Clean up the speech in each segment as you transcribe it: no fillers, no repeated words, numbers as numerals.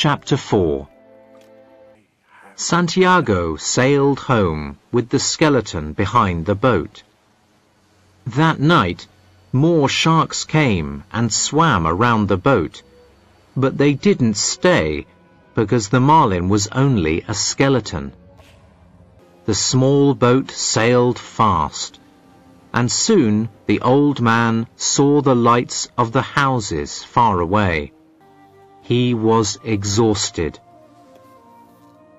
Chapter 4. Santiago sailed home with the skeleton behind the boat. That night, more sharks came and swam around the boat, but they didn't stay because the marlin was only a skeleton. The small boat sailed fast, and soon the old man saw the lights of the houses far away. He was exhausted.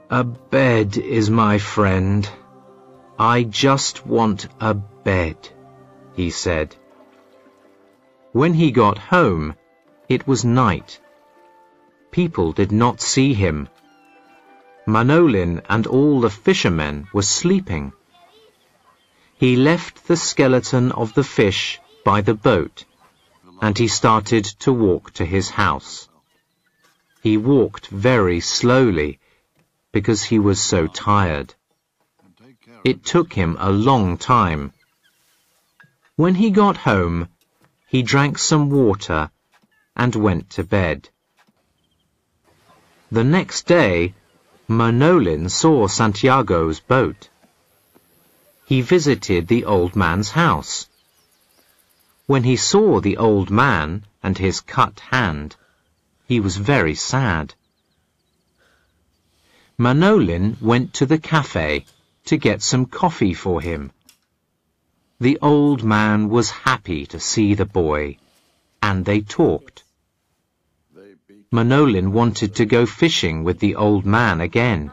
"A bed is my friend. I just want a bed," he said. When he got home, it was night. People did not see him. Manolin and all the fishermen were sleeping. He left the skeleton of the fish by the boat, and he started to walk to his house. He walked very slowly because he was so tired. It took him a long time. When he got home, he drank some water and went to bed. The next day, Manolin saw Santiago's boat. He visited the old man's house. When he saw the old man and his cut hand, he was very sad. Manolin went to the cafe to get some coffee for him. The old man was happy to see the boy, and they talked. Manolin wanted to go fishing with the old man again.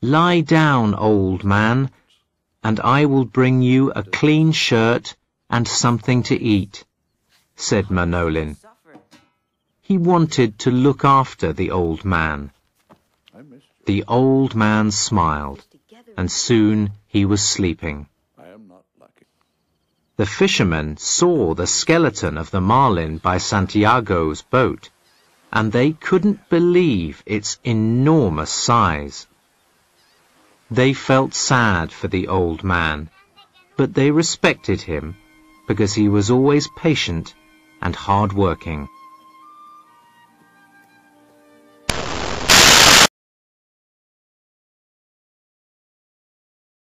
"Lie down, old man, and I will bring you a clean shirt and something to eat," said Manolin. He wanted to look after the old man. The old man smiled, and soon he was sleeping. The fishermen saw the skeleton of the marlin by Santiago's boat, and they couldn't believe its enormous size. They felt sad for the old man, but they respected him because he was always patient and hard-working.